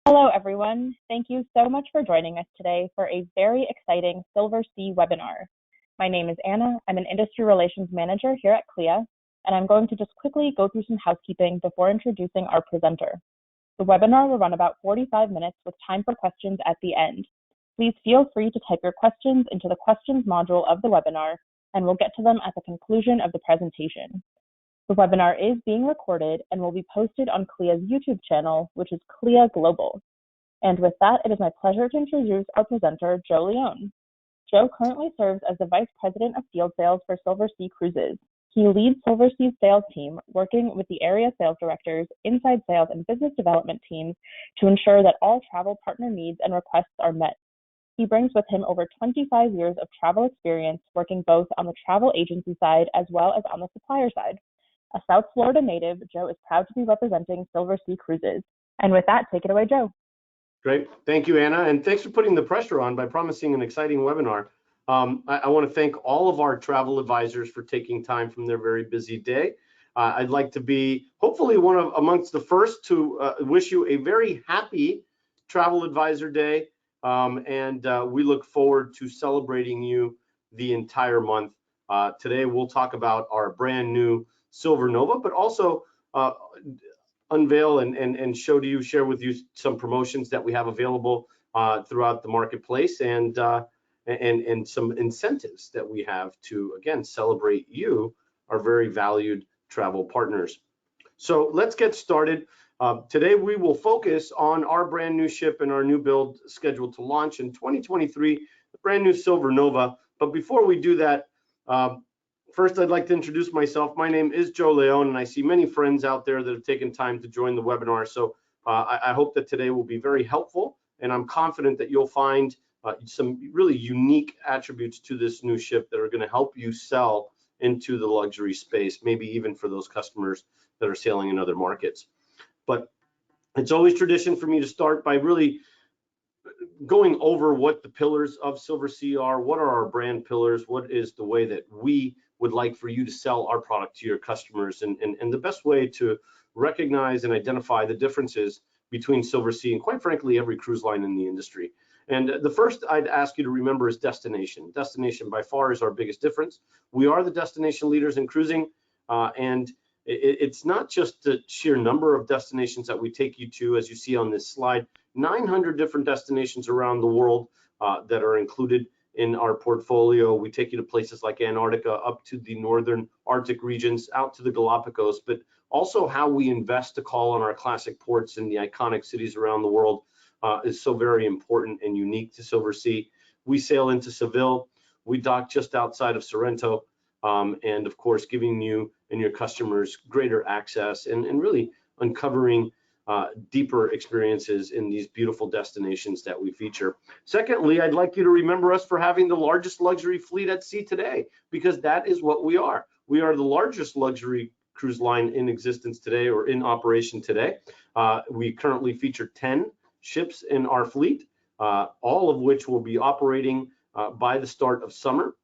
Hello, everyone. Thank you so much for joining us today for a very exciting Silversea webinar. My name is Anna. I'm an Industry Relations Manager here at CLIA, and I'm going to just quickly go through some housekeeping before introducing our presenter. The webinar will run about 45 minutes with time for questions at the end. Please feel free to type your questions into the questions module of the webinar, and we'll get to them at the conclusion of the presentation. The webinar is being recorded and will be posted on CLIA's YouTube channel, which is CLIA Global. And with that, it is my pleasure to introduce our presenter, Joe Leone. Joe currently serves as the Vice President of Field Sales for Silversea Cruises. He leads Silversea's sales team, working with the area sales directors, inside sales, and business development teams to ensure that all travel partner needs and requests are met. He brings with him over 25 years of travel experience, working both on the travel agency side as well as on the supplier side. A South Florida native, Joe is proud to be representing Silversea Cruises. And with that, take it away, Joe. Great. Thank you, Anna. And thanks for putting the pressure on by promising an exciting webinar. I want to thank all of our travel advisors for taking time from their very busy day. I'd like to be hopefully amongst the first to wish you a very happy Travel Advisor Day. We look forward to celebrating you the entire month. Today, we'll talk about our brand new Silver Nova, but also unveil and share with you some promotions that we have available throughout the marketplace and some incentives that we have to, again, celebrate you, our very valued travel partners. So let's get started. Today, we will focus on our brand new ship and our new build scheduled to launch in 2023, the brand new Silver Nova. But before we do that, first, I'd like to introduce myself. My name is Joe Leone, and I see many friends out there that have taken time to join the webinar. So I hope that today will be very helpful, and I'm confident that you'll find some really unique attributes to this new ship that are going to help you sell into the luxury space, maybe even for those customers that are sailing in other markets. But it's always tradition for me to start by really going over what the pillars of Silversea are. What are our brand pillars? What is the way that we would like for you to sell our product to your customers, and the best way to recognize and identify the differences between Silversea and, quite frankly, every cruise line in the industry. And the first I'd ask you to remember is destination. Destination by far is our biggest difference. We are the destination leaders in cruising, and it's not just the sheer number of destinations that we take you to, as you see on this slide, 900 different destinations around the world that are included in our portfolio. We take you to places like Antarctica, up to the northern Arctic regions, out to the Galapagos, but also how we invest to call on our classic ports in the iconic cities around the world is so very important and unique to Silversea. We sail into Seville. We dock just outside of Sorrento, and of course, giving you and your customers greater access and really uncovering deeper experiences in these beautiful destinations that we feature. Secondly, I'd like you to remember us for having the largest luxury fleet at sea today, because that is what we are. We are the largest luxury cruise line in existence today, or in operation today. We currently feature 10 ships in our fleet, all of which will be operating by the start of summer.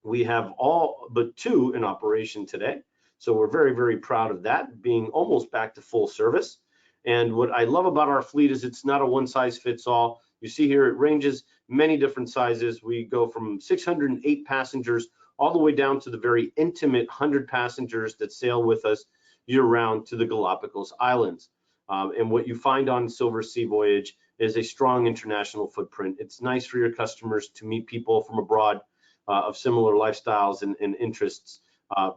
We have all but 2 in operation today. So we're very, very proud of that, being almost back to full service. And what I love about our fleet is it's not a one-size-fits-all. You see here, it ranges many different sizes. We go from 608 passengers all the way down to the very intimate 100 passengers that sail with us year-round to the Galapagos Islands. And what you find on Silversea voyage is a strong international footprint. It's nice for your customers to meet people from abroad of similar lifestyles and interests,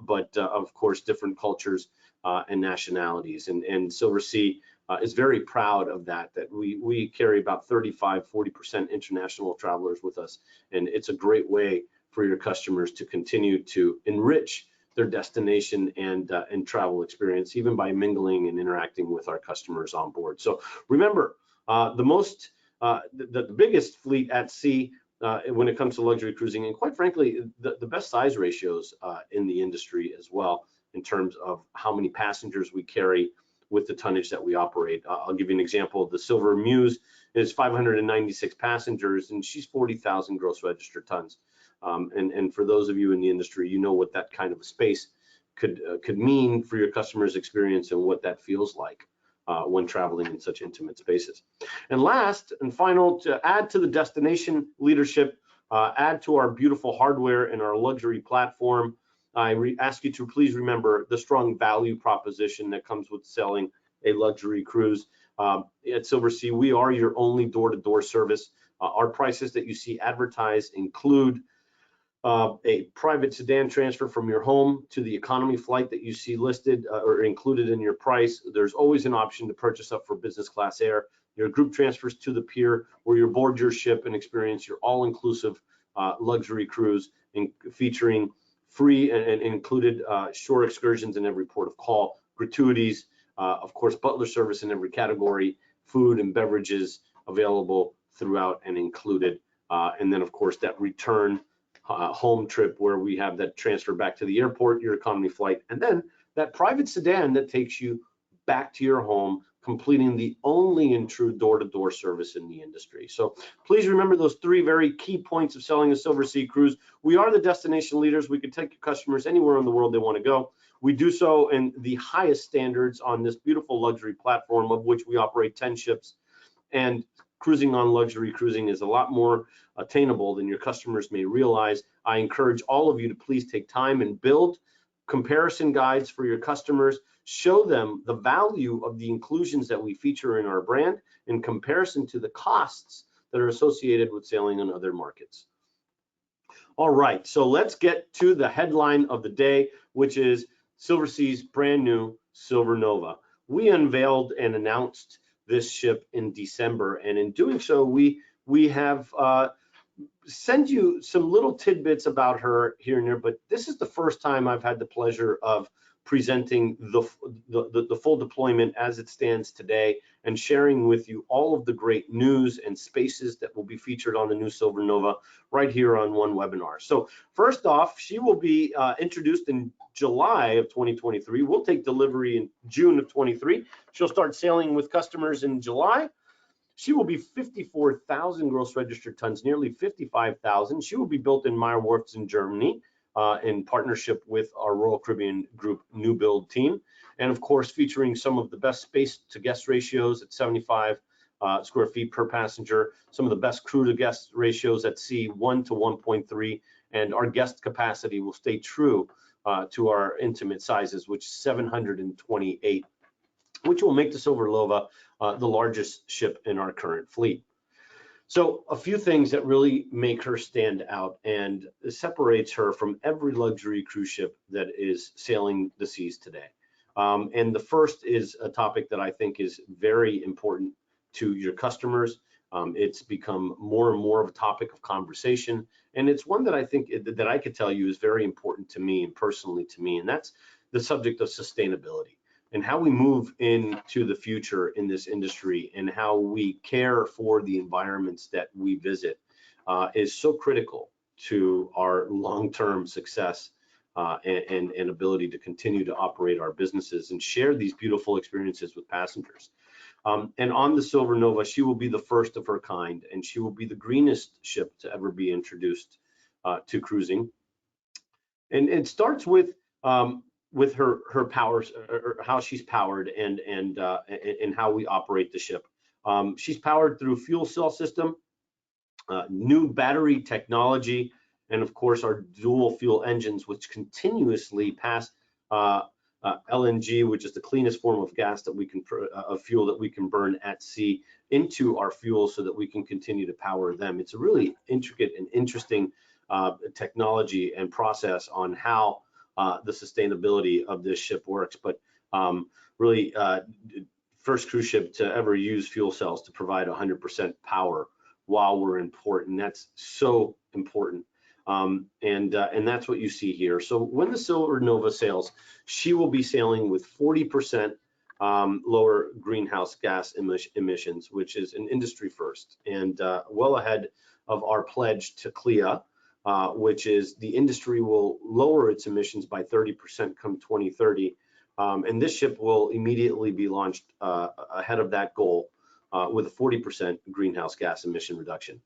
but of course, different cultures and nationalities. And Silversea is very proud of that we carry about 35–40% international travelers with us, and it's a great way for your customers to continue to enrich their destination and travel experience, even by mingling and interacting with our customers on board. So remember, the biggest fleet at sea when it comes to luxury cruising, and quite frankly, the best size ratios in the industry as well, in terms of how many passengers we carry with the tonnage that we operate. I'll give you an example. The Silver Muse is 596 passengers, and she's 40,000 gross registered tons. And for those of you in the industry, you know what that kind of a space could mean for your customers' experience and what that feels like. when traveling in such intimate spaces. And last and final, to add to the destination leadership, add to our beautiful hardware and our luxury platform, I ask you to please remember the strong value proposition that comes with selling a luxury cruise. At Silversea, we are your only door-to-door service. Our prices that you see advertised include a private sedan transfer from your home to the economy flight that you see listed or included in your price. There's always an option to purchase up for business class air. Your group transfers to the pier, where you board your ship and experience your all-inclusive luxury cruise, featuring free and included shore excursions in every port of call, gratuities, of course, butler service in every category, food and beverages available throughout and included, and then of course that return home trip where we have that transfer back to the airport, your economy flight, and then that private sedan that takes you back to your home, completing the only and true door-to-door service in the industry. So please remember those three very key points of selling a Silversea cruise. We are the destination leaders. We can take your customers anywhere in the world they want to go. We do so in the highest standards on this beautiful luxury platform, of which we operate 10 ships. And cruising on luxury cruising is a lot more attainable than your customers may realize. I encourage all of you to please take time and build comparison guides for your customers. Show them the value of the inclusions that we feature in our brand in comparison to the costs that are associated with sailing in other markets. All right, so let's get to the headline of the day, which is Silversea's brand new Silver Nova. We unveiled and announced this ship in December, and in doing so, we have sent you some little tidbits about her here and there, but this is the first time I've had the pleasure of presenting the full deployment as it stands today and sharing with you all of the great news and spaces that will be featured on the new Silver Nova right here on one webinar. So first off, she will be introduced in July of 2023. We'll take delivery in June of 23. She'll start sailing with customers in July. She will be 54,000 gross registered tons, nearly 55,000. She will be built in Meyer Werfts in Germany in partnership with our Royal Caribbean Group new build team. And of course, featuring some of the best space to guest ratios at 75 square feet per passenger, some of the best crew to guest ratios at sea, 1 to 1.3, and our guest capacity will stay true to our intimate sizes, which is 728, which will make the Silver Nova the largest ship in our current fleet. So a few things that really make her stand out and separates her from every luxury cruise ship that is sailing the seas today. And the first is a topic that I think is very important to your customers. It's become more and more of a topic of conversation, and it's one that I think that I could tell you is very important to me and personally to me, and that's the subject of sustainability and how we move into the future in this industry and how we care for the environments that we visit is so critical to our long-term success and ability to continue to operate our businesses and share these beautiful experiences with passengers. And on the Silver Nova, she will be the first of her kind, and she will be the greenest ship to ever be introduced to cruising. And it starts with her powers, or how she's powered, and how we operate the ship. She's powered through fuel cell system, new battery technology, and of course our dual fuel engines, which continuously pass LNG, which is the cleanest form of gas that we can of fuel that we can burn at sea, into our fuel so that we can continue to power them. It's a really intricate and interesting technology and process on how the sustainability of this ship works, but really first cruise ship to ever use fuel cells to provide 100% power while we're in port, and that's so important. And that's what you see here. So when the Silver Nova sails, she will be sailing with 40% lower greenhouse gas emissions, which is an industry first, and well ahead of our pledge to CLIA, which is the industry will lower its emissions by 30% come 2030. And this ship will immediately be launched ahead of that goal with a 40% greenhouse gas emission reduction.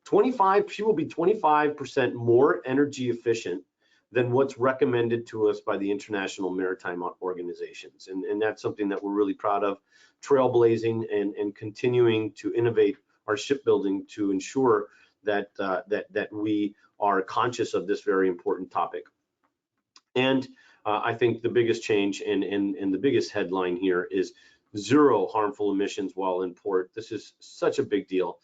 She will be 25% more energy efficient than what's recommended to us by the International Maritime Organizations. And that's something that we're really proud of, trailblazing and continuing to innovate our shipbuilding to ensure that, that we are conscious of this very important topic. And I think the biggest change and the biggest headline here is zero harmful emissions while in port. This is such a big deal.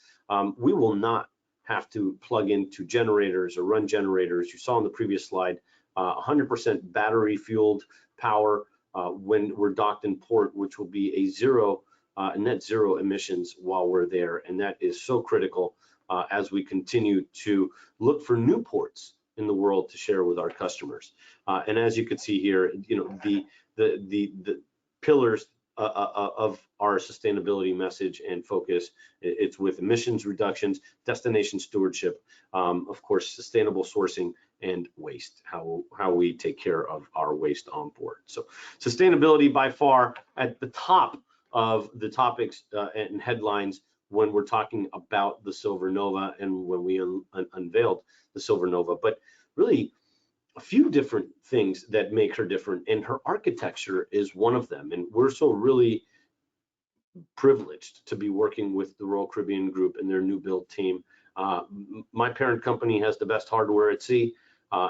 We will not have to plug into generators or run generators. You saw on the previous slide, 100% battery fueled power when we're docked in port, which will be a net zero emissions while we're there. And that is so critical as we continue to look for new ports in the world to share with our customers. And as you can see here, you know, the pillars of our sustainability message and focus, it's with emissions reductions, destination stewardship, of course, sustainable sourcing, and waste, how we take care of our waste on board. So sustainability by far at the top of the topics and headlines when we're talking about the Silver Nova and when we unveiled the Silver Nova. But really, a few different things that make her different, and her architecture is one of them. And we're so really privileged to be working with the Royal Caribbean Group and their new build team. My parent company has the best hardware at sea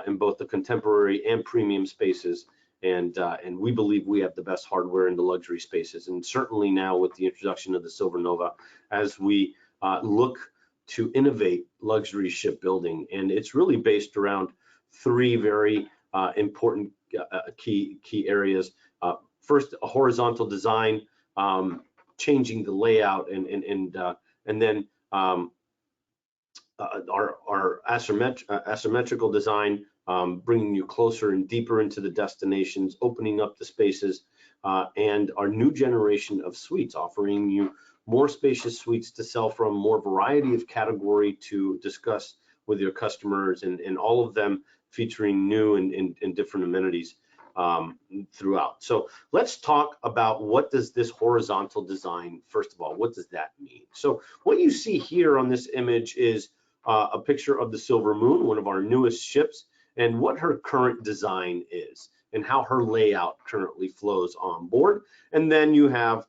in both the contemporary and premium spaces, and we believe we have the best hardware in the luxury spaces. And certainly now with the introduction of the Silver Nova, as we look to innovate luxury shipbuilding, and it's really based around three very important key areas. First, a horizontal design, changing the layout, and then our asymmetrical design, bringing you closer and deeper into the destinations, opening up the spaces, and our new generation of suites, offering you more spacious suites to sell from, more variety of category to discuss with your customers, and all of them featuring new and different amenities throughout. So let's talk about what does this horizontal design, first of all, what does that mean? So what you see here on this image is a picture of the Silver Moon, one of our newest ships, and what her current design is and how her layout currently flows on board. And then you have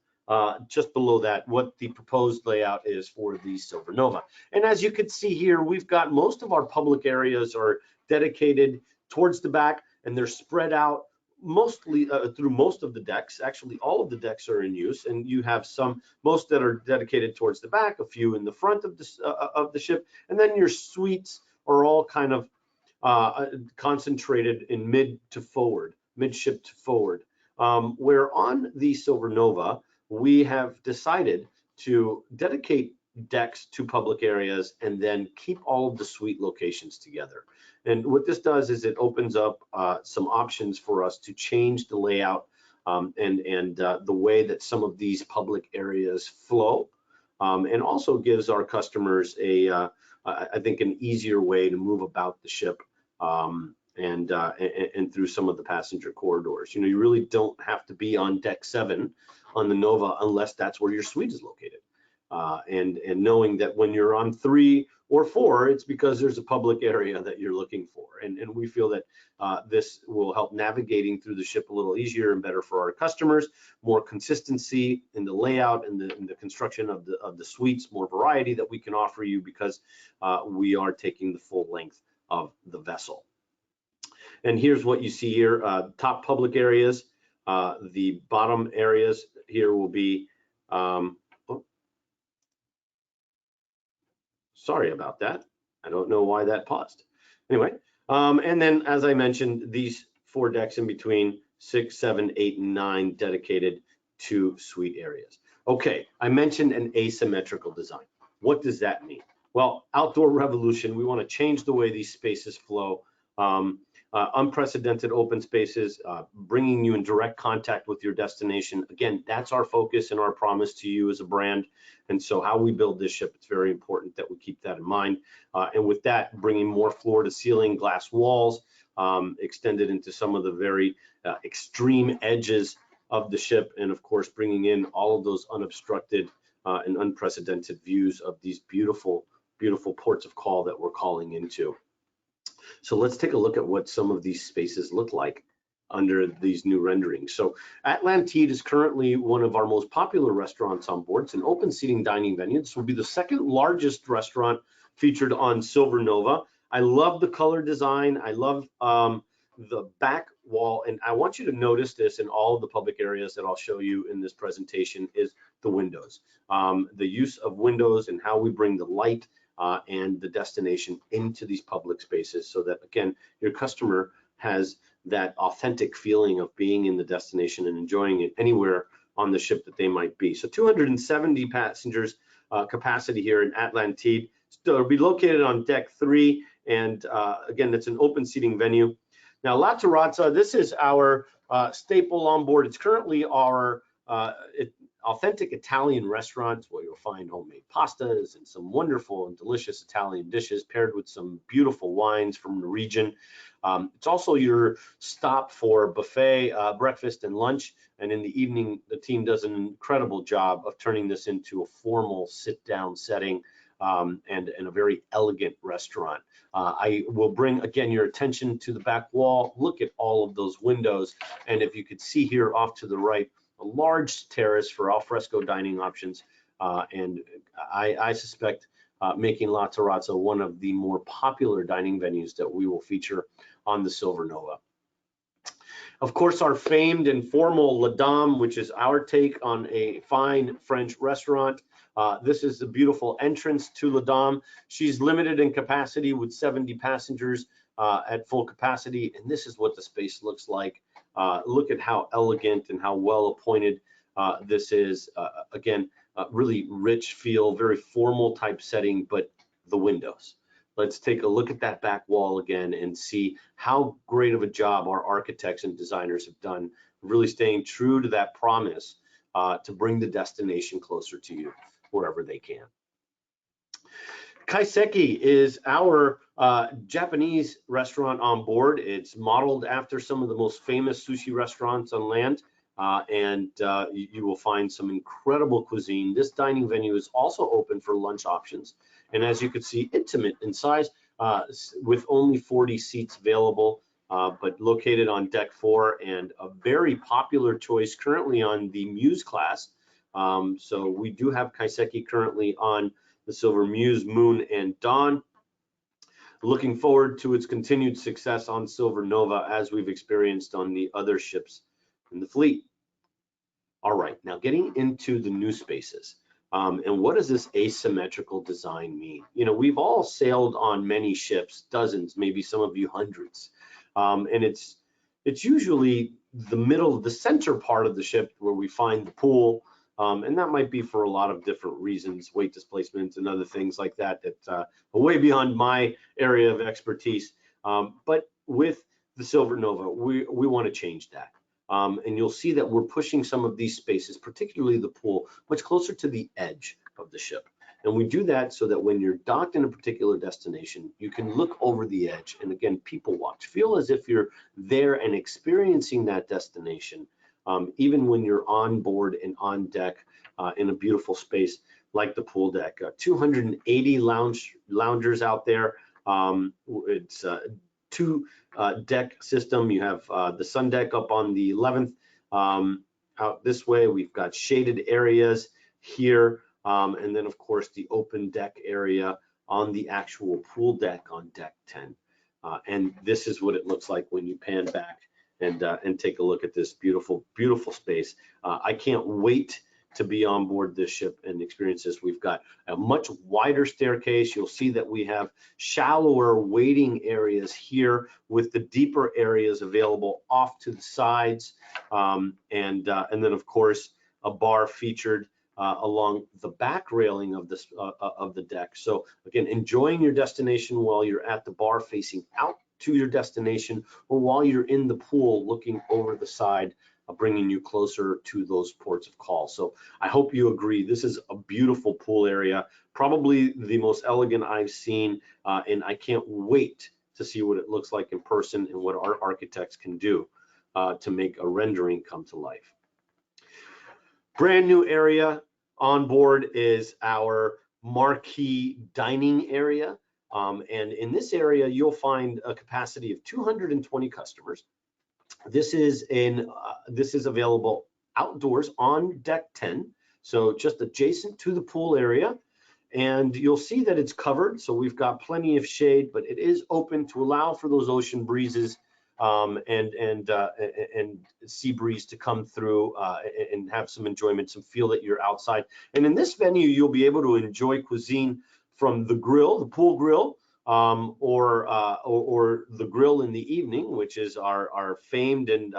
just below that what the proposed layout is for the Silver Nova. And as you can see here, we've got most of our public areas are dedicated towards the back, and they're spread out mostly through most of the decks. Actually, all of the decks are in use, and you have most that are dedicated towards the back, a few in the front of the ship, and then your suites are all kind of concentrated in midship to forward. Where on the Silver Nova, we have decided to dedicate decks to public areas and then keep all of the suite locations together. And what this does is it opens up some options for us to change the layout and the way that some of these public areas flow, and also gives our customers I think an easier way to move about the ship and through some of the passenger corridors. You know, you really don't have to be on deck 7 on the Nova unless that's where your suite is located. And knowing that when you're on 3 or 4, it's because there's a public area that you're looking for. And we feel that this will help navigating through the ship a little easier and better for our customers, more consistency in the layout and the construction of the suites, more variety that we can offer you because we are taking the full length of the vessel. And here's what you see here, top public areas. The bottom areas here will be, sorry about that. I don't know why that paused. Anyway, and then as I mentioned, these 4 decks in between, 6, 7, 8, and 9 dedicated to suite areas. Okay, I mentioned an asymmetrical design. What does that mean? Well, outdoor revolution, we want to change the way these spaces flow. Unprecedented open spaces, bringing you in direct contact with your destination. Again, that's our focus and our promise to you as a brand. And so how we build this ship, it's very important that we keep that in mind. And with that, bringing more floor to ceiling glass walls, extended into some of the very extreme edges of the ship. And of course, bringing in all of those unobstructed and unprecedented views of these beautiful, beautiful ports of call that we're calling into. So let's take a look at what some of these spaces look like under these new renderings. So Atlantide is currently one of our most popular restaurants on board. It's an open seating dining venue. This will be the second largest restaurant featured on Silver Nova. I love the color design. I love the back wall, and I want you to notice this in all of the public areas that I'll show you in this presentation is the windows. The use of windows and how we bring the light and the destination into these public spaces so that, again, your customer has that authentic feeling of being in the destination and enjoying it anywhere on the ship that they might be. So 270 passengers capacity here in Atlantide. So it'll be located on deck 3, and again, it's an open seating venue. Now, La Terrazza, this is our staple on board. It's currently our authentic Italian restaurant where you'll find homemade pastas and some wonderful and delicious Italian dishes paired with some beautiful wines from the region. It's also your stop for buffet, breakfast and lunch. And in the evening, the team does an incredible job of turning this into a formal sit-down setting and a very elegant restaurant. I will bring, again, your attention to the back wall. Look at all of those windows. And if you could see here off to the right, a large terrace for alfresco dining options. And I suspect making La Terrazza one of the more popular dining venues that we will feature on the Silver Nova. Of course, our famed and formal La Dame, which is our take on a fine French restaurant. This is the beautiful entrance to La Dame. She's limited in capacity with 70 passengers at full capacity, and this is what the space looks like. Look at how elegant and how well appointed this is. Again, really rich feel, very formal type setting, but the windows. Let's take a look at that back wall again and see how great of a job our architects and designers have done, really staying true to that promise to bring the destination closer to you wherever they can. Kaiseki is our Japanese restaurant on board. It's modeled after some of the most famous sushi restaurants on land, and you will find some incredible cuisine. This dining venue is also open for lunch options, and as you can see, intimate in size with only 40 seats available, but located on deck 4 and a very popular choice currently on the Muse class. So we do have Kaiseki currently on the Silver Muse, Moon, and Dawn. Looking forward to its continued success on Silver Nova as we've experienced on the other ships in the fleet. All right, now getting into the new spaces. And what does this asymmetrical design mean? You know, we've all sailed on many ships, dozens, maybe some of you hundreds. And it's usually the middle, the center part of the ship where we find the pool. And that might be for a lot of different reasons, weight displacement and other things like that, that are way beyond my area of expertise. But with the Silver Nova, we want to change that. And you'll see that we're pushing some of these spaces, particularly the pool, much closer to the edge of the ship. And we do that so that when you're docked in a particular destination, you can look over the edge and, again, people watch. Feel as if you're there and experiencing that destination, even when you're on board and on deck in a beautiful space like the pool deck. 280 loungers out there. It's two deck system. You have the sun deck up on the 11th. Out this way, we've got shaded areas here. And then, of course, the open deck area on the actual pool deck on deck 10. And this is what it looks like when you pan back and take a look at this beautiful, beautiful space. I can't wait to be on board this ship and experience this. We've got a much wider staircase. You'll see that we have shallower waiting areas here with the deeper areas available off to the sides. And then, of course, a bar featured along the back railing of this of the deck. So again, enjoying your destination while you're at the bar facing out to your destination, or while you're in the pool looking over the side, bringing you closer to those ports of call. So I hope you agree. This is a beautiful pool area, probably the most elegant I've seen, and I can't wait to see what it looks like in person and what our architects can do to make a rendering come to life. Brand new area on board is our marquee dining area. And in this area, you'll find a capacity of 220 customers. This is available outdoors on deck 10, so just adjacent to the pool area. And you'll see that it's covered, so we've got plenty of shade, but it is open to allow for those ocean breezes and sea breeze to come through and have some enjoyment, some feel that you're outside. And in this venue, you'll be able to enjoy cuisine from the grill, the pool grill, or the grill in the evening, which is our famed and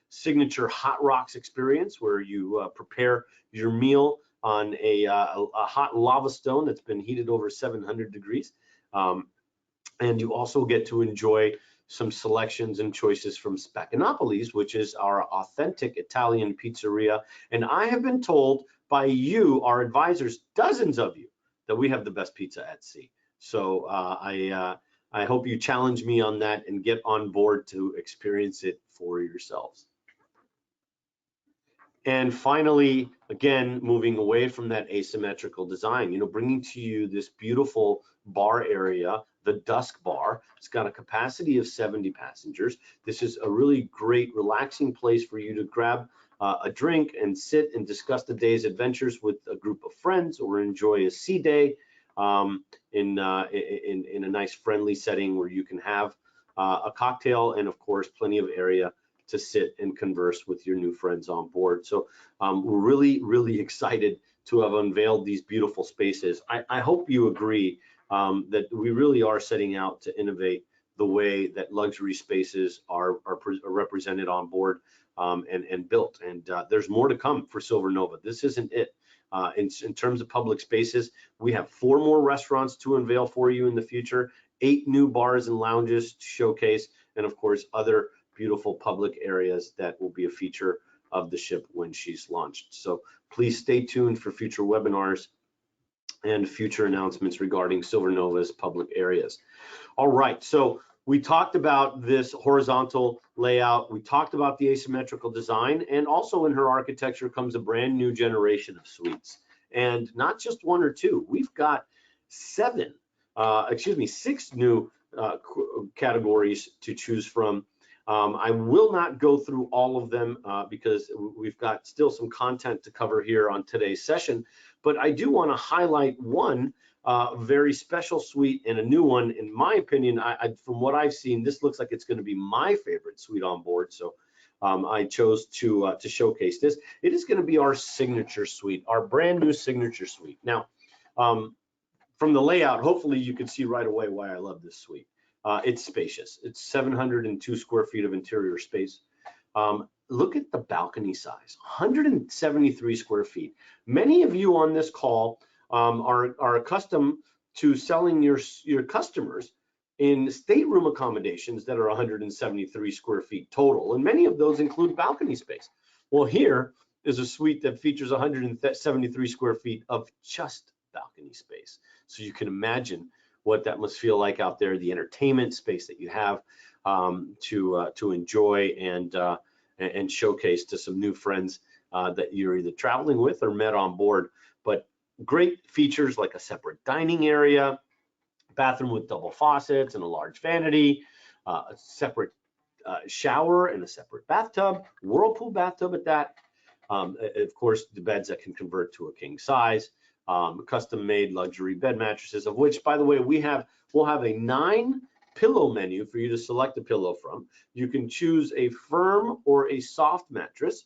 signature Hot Rocks experience, where you prepare your meal on a hot lava stone that's been heated over 700 degrees. And you also get to enjoy some selections and choices from Spacanopolis, which is our authentic Italian pizzeria. And I have been told by you, our advisors, dozens of you, that we have the best pizza at sea. So I hope you challenge me on that and get on board to experience it for yourselves. And finally, again, moving away from that asymmetrical design, bringing to you this beautiful bar area, the Dusk Bar. It's got a capacity of 70 passengers. This is a really great, relaxing place for you to grab a drink and sit and discuss the day's adventures with a group of friends, or enjoy a sea day in a nice, friendly setting where you can have a cocktail and, of course, plenty of area to sit and converse with your new friends on board. So we're really, really excited to have unveiled these beautiful spaces. I hope you agree that we really are setting out to innovate the way that luxury spaces are represented on board and built. And there's more to come for Silver Nova. This isn't it. In terms of public spaces, we have 4 more restaurants to unveil for you in the future, 8 new bars and lounges to showcase, and of course, other beautiful public areas that will be a feature of the ship when she's launched. So please stay tuned for future webinars and future announcements regarding Silver Nova's public areas. All right, so we talked about this horizontal layout. We talked about the asymmetrical design, and also in her architecture comes a brand new generation of suites. And not just 1 or 2, we've got 6 new categories to choose from. I will not go through all of them because we've got still some content to cover here on today's session, but I do want to highlight one very special suite and a new one. In my opinion, from what I've seen, this looks like it's going to be my favorite suite on board, so I chose to showcase this. It is going to be our signature suite, our brand new signature suite. Now, from the layout, hopefully you can see right away why I love this suite. It's spacious. It's 702 square feet of interior space. Look at the balcony size, 173 square feet. Many of you on this call are accustomed to selling your customers in stateroom accommodations that are 173 square feet total, and many of those include balcony space. Well, here is a suite that features 173 square feet of just balcony space. So you can imagine what that must feel like out there, the entertainment space that you have to enjoy and showcase to some new friends that you're either traveling with or met on board. But great features like a separate dining area, bathroom with double faucets and a large vanity, a separate shower and a separate bathtub, whirlpool bathtub at that. Of course, the beds that can convert to a king size. Custom-made luxury bed mattresses, of which, by the way, we'll have a 9 pillow menu for you to select a pillow from. You can choose a firm or a soft mattress,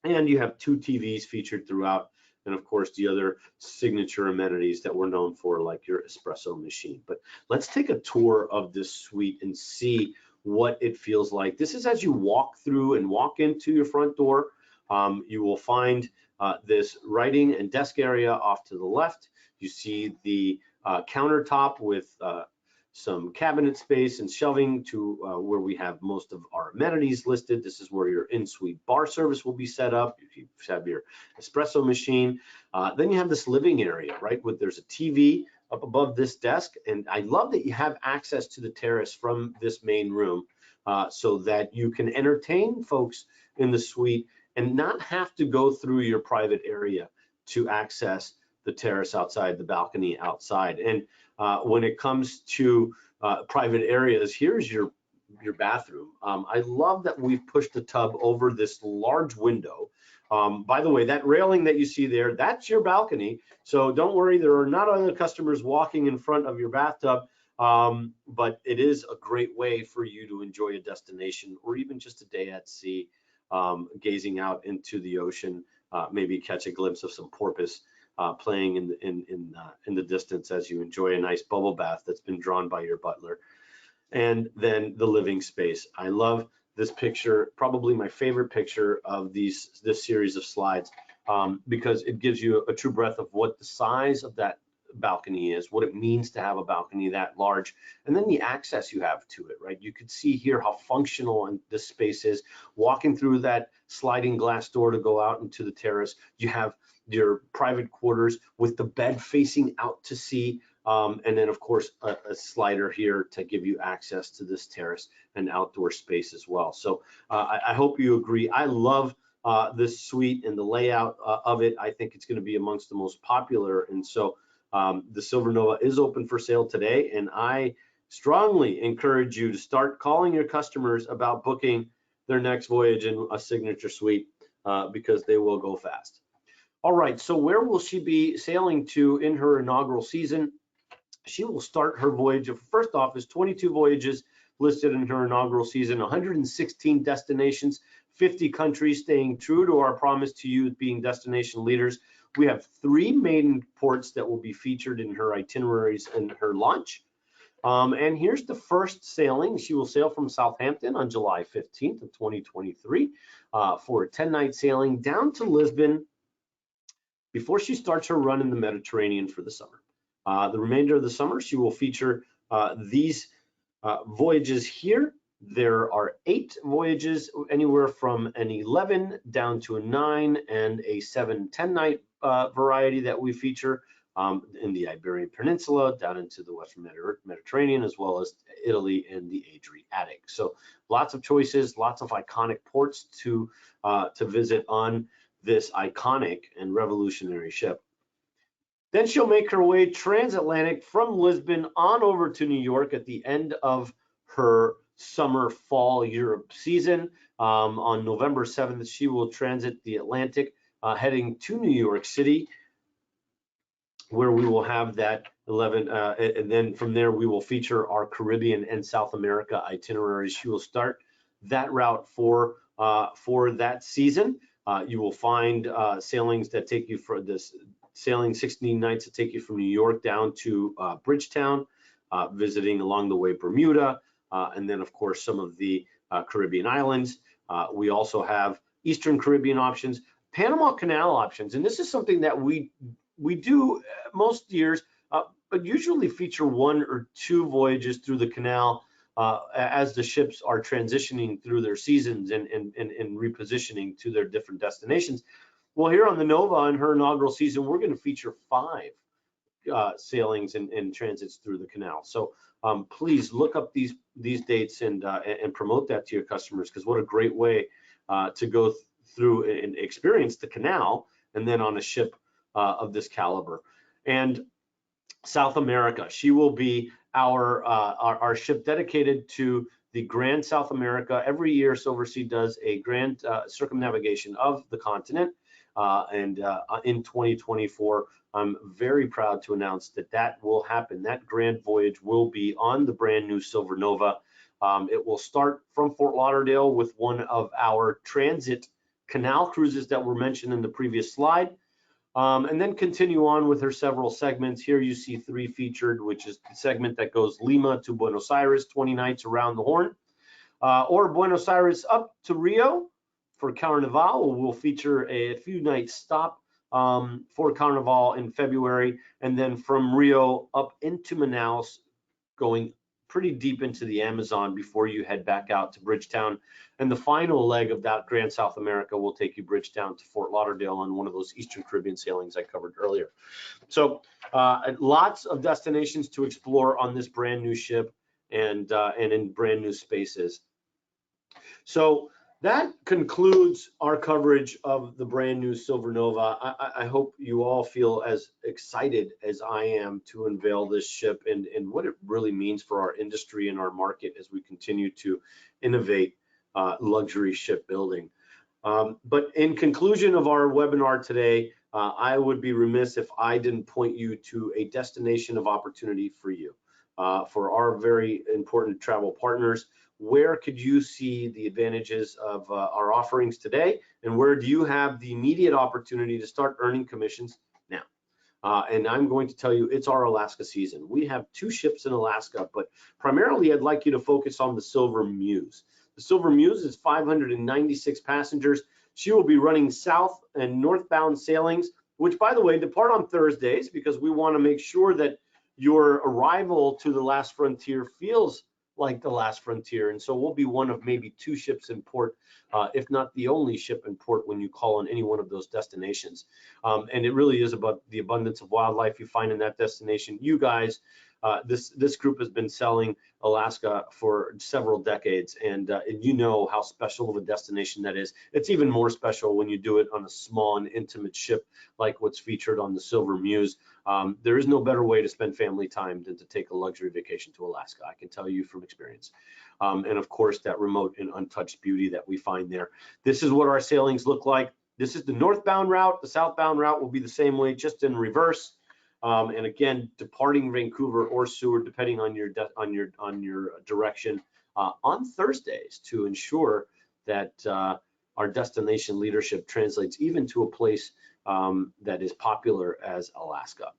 and you have 2 TVs featured throughout, and of course the other signature amenities that we're known for, like your espresso machine. But let's take a tour of this suite and see what it feels like. This is as you walk through and walk into your front door. You will find this writing and desk area off to the left. You see the countertop with some cabinet space and shelving to where we have most of our amenities listed. This is where your in-suite bar service will be set up. You have your espresso machine. Then you have this living area, right? There's a TV up above this desk, and I love that you have access to the terrace from this main room so that you can entertain folks in the suite and not have to go through your private area to access the terrace outside, the balcony outside. And when it comes to private areas, here's your bathroom. I love that we've pushed the tub over this large window. By the way, that railing that you see there, that's your balcony. So don't worry, there are not other customers walking in front of your bathtub, but it is a great way for you to enjoy a destination or even just a day at sea, gazing out into the ocean, maybe catch a glimpse of some porpoise playing in the distance as you enjoy a nice bubble bath that's been drawn by your butler. And then the living space. I love this picture, probably my favorite picture of this series of slides, because it gives you a true breath of what the size of that balcony is, what it means to have a balcony that large, and then the access you have to it, right? You could see here how functional this space is. Walking through that sliding glass door to go out into the terrace, you have your private quarters with the bed facing out to sea. And then, of course, a slider here to give you access to this terrace and outdoor space as well. So I hope you agree. I love this suite and the layout of it. I think it's going to be amongst the most popular. And so the Silver Nova is open for sale today. And I strongly encourage you to start calling your customers about booking their next voyage in a signature suite because they will go fast. All right, so where will she be sailing to in her inaugural season? She will start her voyage of, first off, is 22 voyages listed in her inaugural season, 116 destinations, 50 countries, staying true to our promise to you being destination leaders. We have 3 main ports that will be featured in her itineraries and her launch. And here's the first sailing. She will sail from Southampton on July 15th of 2023 for a 10-night sailing down to Lisbon before she starts her run in the Mediterranean for the summer. The remainder of the summer, she will feature these voyages here. There are 8 voyages, anywhere from an 11 down to a 9 and a 7-10 night variety that we feature in the Iberian Peninsula, down into the Western Mediterranean, as well as Italy and the Adriatic. So lots of choices, lots of iconic ports to visit on this iconic and revolutionary ship. Then she'll make her way transatlantic from Lisbon on over to New York at the end of her summer-fall Europe season. On November 7th, she will transit the Atlantic, heading to New York City, where we will have that 11, and then from there we will feature our Caribbean and South America itineraries. She will start that route for that season. You will find sailings that take you for this sailing 16 nights to take you from New York down to Bridgetown, visiting along the way Bermuda, and then of course some of the Caribbean islands. We also have Eastern Caribbean options, Panama Canal options, and this is something that we do most years, but usually feature 1 or 2 voyages through the canal as the ships are transitioning through their seasons and repositioning to their different destinations. Well, here on the Nova in her inaugural season, we're going to feature 5 sailings and transits through the canal. So please look up these dates and promote that to your customers, because what a great way to go through and experience the canal and then on a ship of this caliber. And South America, she will be our ship dedicated to the Grand South America. Every year, Silversea does a grand circumnavigation of the continent. And in 2024, I'm very proud to announce that will happen. That grand voyage will be on the brand new Silver Nova. It will start from Fort Lauderdale with one of our transit canal cruises that were mentioned in the previous slide, and then continue on with her several segments. Here you see 3 featured, which is the segment that goes Lima to Buenos Aires, 20 nights around the Horn, or Buenos Aires up to Rio for Carnival. We'll feature a few nights stop for Carnival in February, and then from Rio up into Manaus, going pretty deep into the Amazon before you head back out to Bridgetown. And the final leg of that Grand South America will take you Bridgetown to Fort Lauderdale on one of those Eastern Caribbean sailings I covered earlier. So lots of destinations to explore on this brand new ship and in brand new spaces. So That concludes our coverage of the brand new Silver Nova. I hope you all feel as excited as I am to unveil this ship and what it really means for our industry and our market as we continue to innovate luxury shipbuilding. But in conclusion of our webinar today, I would be remiss if I didn't point you to a destination of opportunity for you, for our very important travel partners. Where could you see the advantages of our offerings today, and where do you have the immediate opportunity to start earning commissions now? And I'm going to tell you, it's our Alaska season. We have 2 ships in Alaska, but primarily I'd like you to focus on the Silver Muse. The Silver Muse is 596 passengers. She will be running south and northbound sailings, which, by the way, depart on Thursdays because we want to make sure that your arrival to the last frontier feels like the last frontier. And so we'll be one of maybe 2 ships in port, if not the only ship in port when you call on any one of those destinations. And it really is about the abundance of wildlife you find in that destination. You guys, this group has been selling Alaska for several decades, and you know how special of a destination that is. It's even more special when you do it on a small and intimate ship like what's featured on the Silver Muse. There is no better way to spend family time than to take a luxury vacation to Alaska. I can tell you from experience. And of course, that remote and untouched beauty that we find there. This is what our sailings look like. This is the northbound route. The southbound route will be the same way, just in reverse. And again, departing Vancouver or Seward, depending on your direction, on Thursdays to ensure that our destination leadership translates even to a place that is popular as Alaska.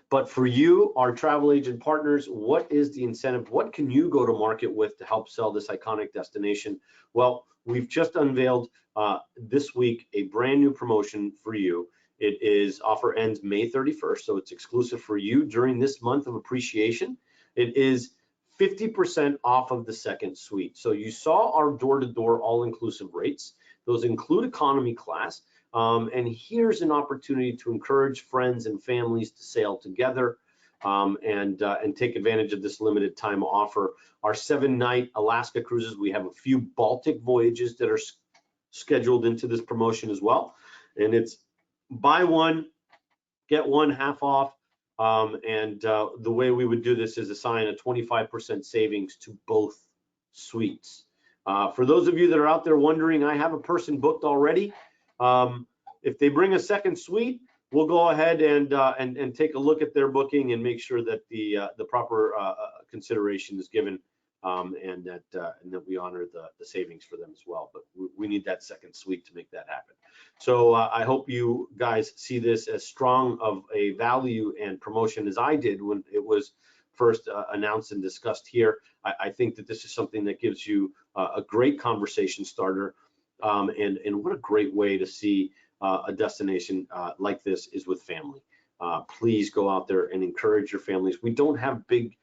But for you, our travel agent partners, what is the incentive? What can you go to market with to help sell this iconic destination? Well, we've just unveiled this week a brand new promotion for you. It is offer ends May 31st, so it's exclusive for you during this month of appreciation. It is 50% off of the second suite. So you saw our door-to-door all-inclusive rates. Those include economy class. And here's an opportunity to encourage friends and families to sail together and take advantage of this limited time offer. Our 7-night Alaska cruises, we have a few Baltic voyages that are scheduled into this promotion as well. And it's buy one, get one half off. The way we would do this is assign a 25% savings to both suites. For those of you that are out there wondering, I have a person booked already. If they bring a second suite, we'll go ahead and take a look at their booking and make sure that the proper consideration is given, and that we honor the savings for them as well. But we need that second suite to make that happen. So I hope you guys see this as strong of a value and promotion as I did when it was first announced and discussed here. I think that this is something that gives you a great conversation starter, and what a great way to see a destination like this is with family. Please go out there and encourage your families. We don't have big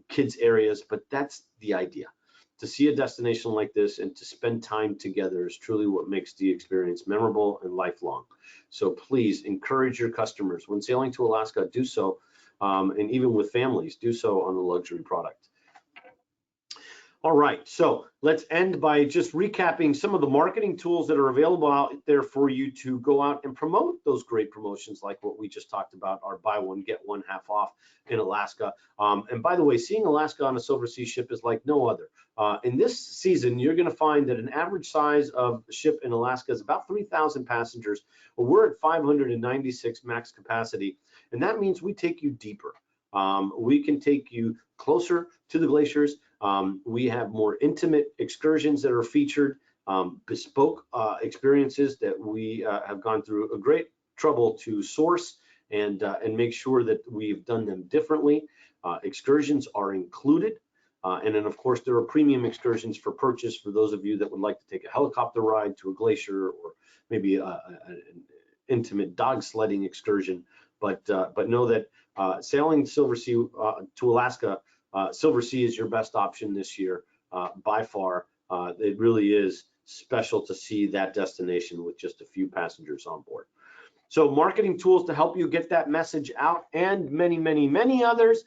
kids areas, but that's the idea. To see a destination like this and to spend time together is truly what makes the experience memorable and lifelong. So please encourage your customers when sailing to Alaska, do so, and even with families, do so on the luxury product. All right, so let's end by just recapping some of the marketing tools that are available out there for you to go out and promote those great promotions like what we just talked about, our buy one, get one half off in Alaska. And by the way, seeing Alaska on a Silversea ship is like no other. In this season, you're gonna find that an average size of ship in Alaska is about 3,000 passengers. Well, we're at 596 max capacity, and that means we take you deeper. We can take you closer to the glaciers. We have more intimate excursions that are featured, bespoke experiences that we have gone through a great trouble to source and make sure that we've done them differently. Excursions are included. And then, of course, there are premium excursions for purchase for those of you that would like to take a helicopter ride to a glacier or maybe an intimate dog sledding excursion. But know that sailing Silversea to Alaska, Silversea is your best option this year by far. It really is special to see that destination with just a few passengers on board. So marketing tools to help you get that message out and many, many, many others.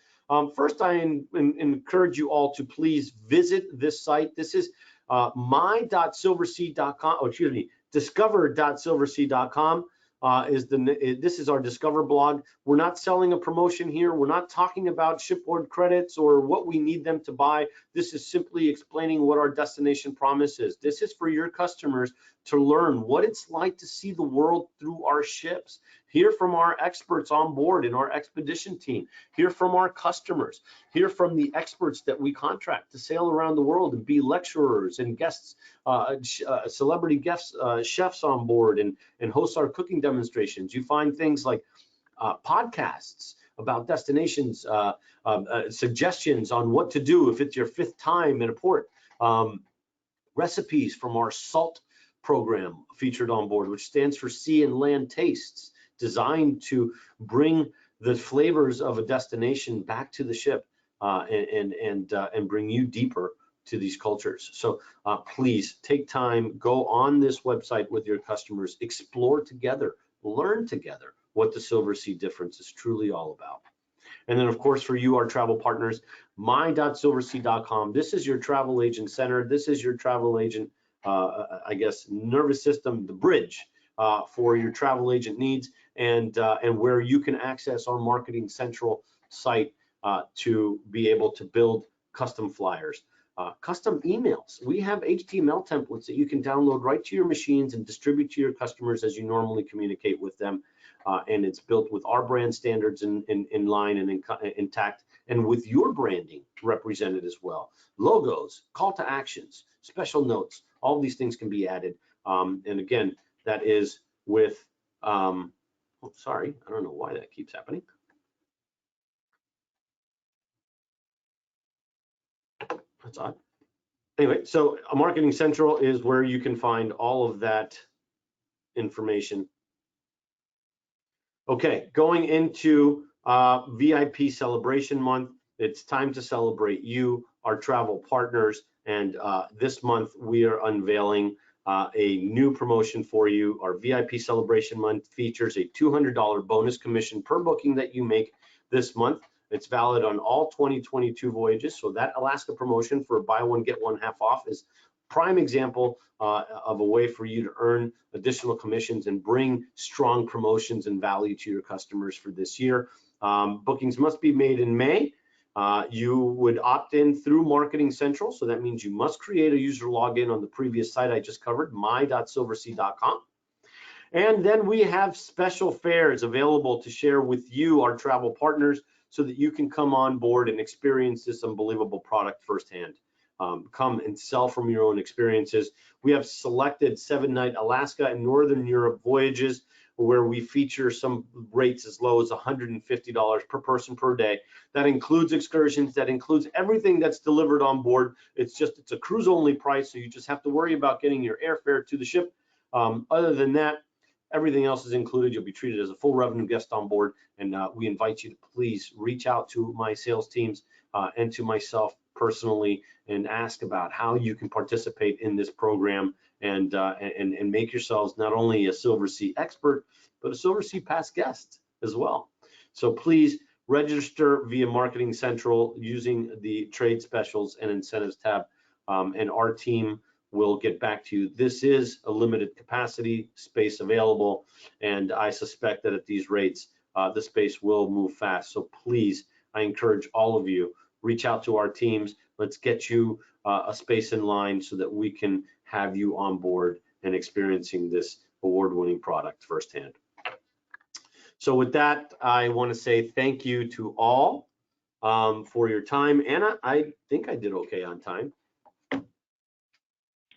First, I encourage you all to please visit this site. This is my.silversea.com, oh, excuse me, discover.silversea.com this is our Discover blog. We're not selling a promotion here. We're not talking about shipboard credits or what we need them to buy. This is simply explaining what our destination promise is. This is for your customers to learn what it's like to see the world through our ships. Hear from our experts on board in our expedition team. Hear from our customers. Hear from the experts that we contract to sail around the world and be lecturers and guests, celebrity guests, chefs on board and host our cooking demonstrations. You find things like podcasts about destinations, suggestions on what to do if it's your 5th time in a port, recipes from our SALT program featured on board, which stands for Sea and Land Tastes, designed to bring the flavors of a destination back to the ship and bring you deeper to these cultures. So please take time, go on this website with your customers, explore together, learn together what the Silversea difference is truly all about. And then, of course, for you, our travel partners, my.silversea.com. This is your travel agent center. This is your travel agent, I guess, nervous system, the bridge for your travel agent needs, and where you can access our Marketing Central site to be able to build custom flyers. Custom emails. We have HTML templates that you can download right to your machines and distribute to your customers as you normally communicate with them. And it's built with our brand standards in line and intact, and with your branding represented as well. Logos, call to actions, special notes, all these things can be added. And again, that is with, oh, sorry, I don't know why that keeps happening. That's odd. Anyway, so Marketing Central is where you can find all of that information. Okay, going into VIP Celebration Month, it's time to celebrate you, our travel partners, and this month we are unveiling a new promotion for you. Our VIP Celebration Month features a $200 bonus commission per booking that you make this month. It's valid on all 2022 voyages. So that Alaska promotion for buy one, get one half off is prime example of a way for you to earn additional commissions and bring strong promotions and value to your customers for this year. Bookings must be made in May. You would opt in through Marketing Central. So that means you must create a user login on the previous site I just covered, my.silversea.com. And then we have special fares available to share with you, our travel partners, so that you can come on board and experience this unbelievable product firsthand. Come and sell from your own experiences. We have selected 7-night Alaska and Northern Europe voyages where we feature some rates as low as $150 per person per day. That includes excursions, that includes everything that's delivered on board. It's a cruise only price, so you just have to worry about getting your airfare to the ship. Other than that, everything else is included. You'll be treated as a full revenue guest on board, and we invite you to please reach out to my sales teams and to myself personally and ask about how you can participate in this program and make yourselves not only a Silversea expert, but a Silversea past guest as well. So please register via Marketing Central using the trade specials and incentives tab, and our team will get back to you. This is a limited capacity space available, and I suspect that at these rates, the space will move fast. So please, I encourage all of you, reach out to our teams. Let's get you a space in line so that we can have you on board and experiencing this award-winning product firsthand. So with that, I want to say thank you to all for your time. Anna, I think I did okay on time.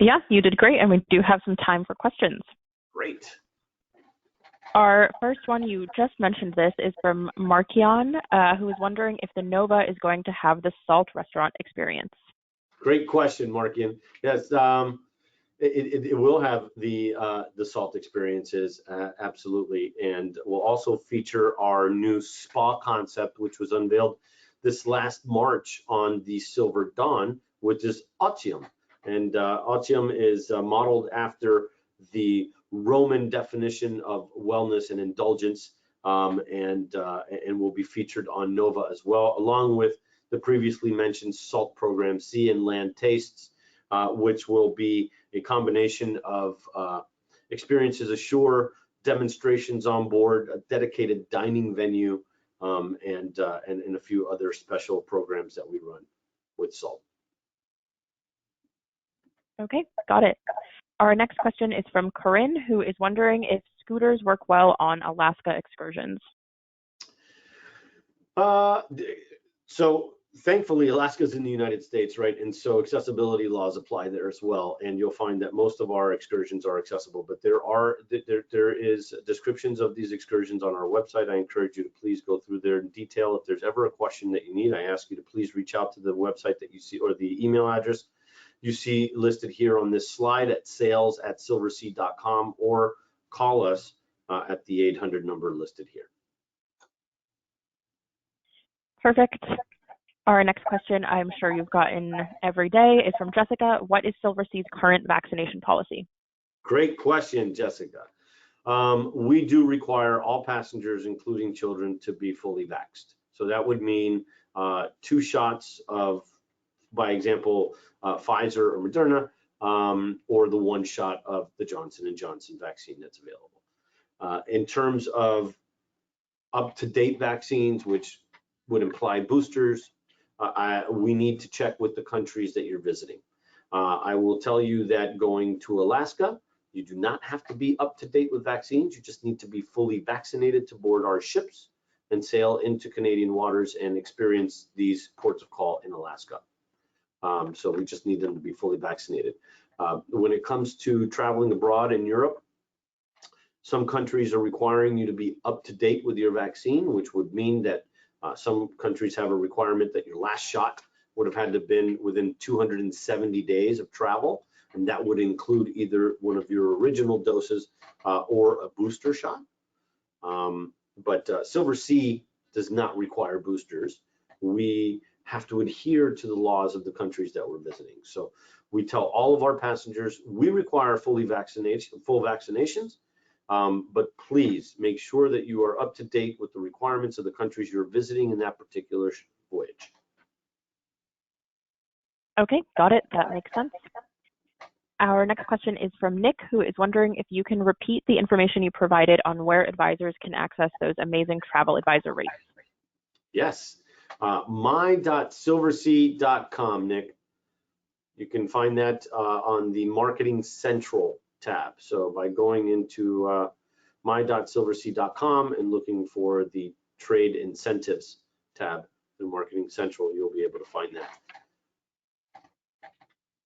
Yeah, you did great, and we do have some time for questions. Great. Our first one, you just mentioned this, is from Markion, who is wondering if the Nova is going to have the SALT restaurant experience. Great question, Markion. Yes, it will have the SALT experiences, absolutely, and will also feature our new spa concept, which was unveiled this last March on the Silver Dawn, which is Otium. And Otium is modeled after the Roman definition of wellness and indulgence, and will be featured on Nova as well, along with the previously mentioned SALT program, Sea and Land Tastes, which will be a combination of experiences ashore, demonstrations on board, a dedicated dining venue, and a few other special programs that we run with SALT. Okay, got it. Our next question is from Corinne, who is wondering if scooters work well on Alaska excursions. So thankfully, Alaska's in the United States, right? And so accessibility laws apply there as well. And you'll find that most of our excursions are accessible, but there is descriptions of these excursions on our website. I encourage you to please go through there in detail. If there's ever a question that you need, I ask you to please reach out to the website that you see or the email address you see listed here on this slide at sales@silversea.com, or call us at the 800 number listed here. Perfect. Our next question, I'm sure you've gotten every day, is from Jessica. What is Silversea's current vaccination policy? Great question, Jessica. We do require all passengers, including children, to be fully vaxxed. So that would mean 2 shots of, by example, Pfizer or Moderna, or the 1 shot of the Johnson & Johnson vaccine that's available. In terms of up-to-date vaccines, which would imply boosters, we need to check with the countries that you're visiting. I will tell you that going to Alaska, you do not have to be up to date with vaccines. You just need to be fully vaccinated to board our ships and sail into Canadian waters and experience these ports of call in Alaska. So we just need them to be fully vaccinated. When it comes to traveling abroad in Europe, some countries are requiring you to be up to date with your vaccine, which would mean that some countries have a requirement that your last shot would have had to have been within 270 days of travel, and that would include either one of your original doses or a booster shot. But Silversea does not require boosters. We have to adhere to the laws of the countries that we're visiting. So we tell all of our passengers we require full vaccinations, but please make sure that you are up to date with the requirements of the countries you're visiting in that particular voyage. Okay, got it. That makes sense. Our next question is from Nick, who is wondering if you can repeat the information you provided on where advisors can access those amazing travel advisor rates. Yes, my.silversea.com, Nick. You can find that on the Marketing Central tab. So by going into my.silversea.com and looking for the Trade Incentives tab in Marketing Central, you'll be able to find that.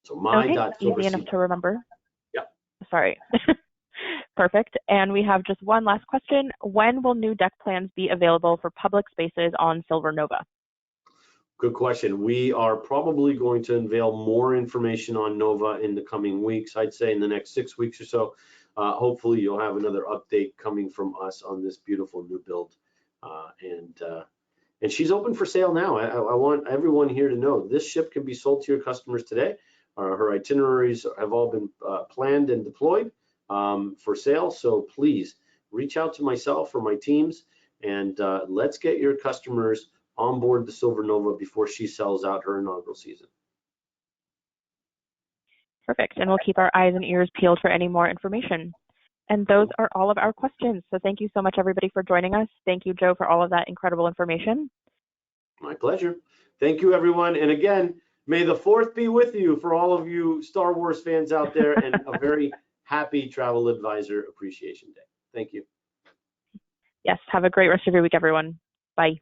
So my.silversea. Okay, easy enough to remember. Yeah. Sorry. Perfect. And we have just one last question. When will new deck plans be available for public spaces on Silver Nova? Good question. We are probably going to unveil more information on Nova in the coming weeks. I'd say in the next 6 weeks or so. Hopefully you'll have another update coming from us on this beautiful new build. And she's open for sale now. I want everyone here to know this ship can be sold to your customers today. Her itineraries have all been planned and deployed for sale. So please reach out to myself or my teams, and let's get your customers on board the Silver Nova before she sells out her inaugural season. Perfect. And we'll keep our eyes and ears peeled for any more information. And those are all of our questions. So thank you so much, everybody, for joining us. Thank you, Joe, for all of that incredible information. My pleasure. Thank you, everyone. And again, may the 4th be with you for all of you Star Wars fans out there, and a very happy Travel Advisor Appreciation Day. Thank you. Yes, have a great rest of your week, everyone. Bye.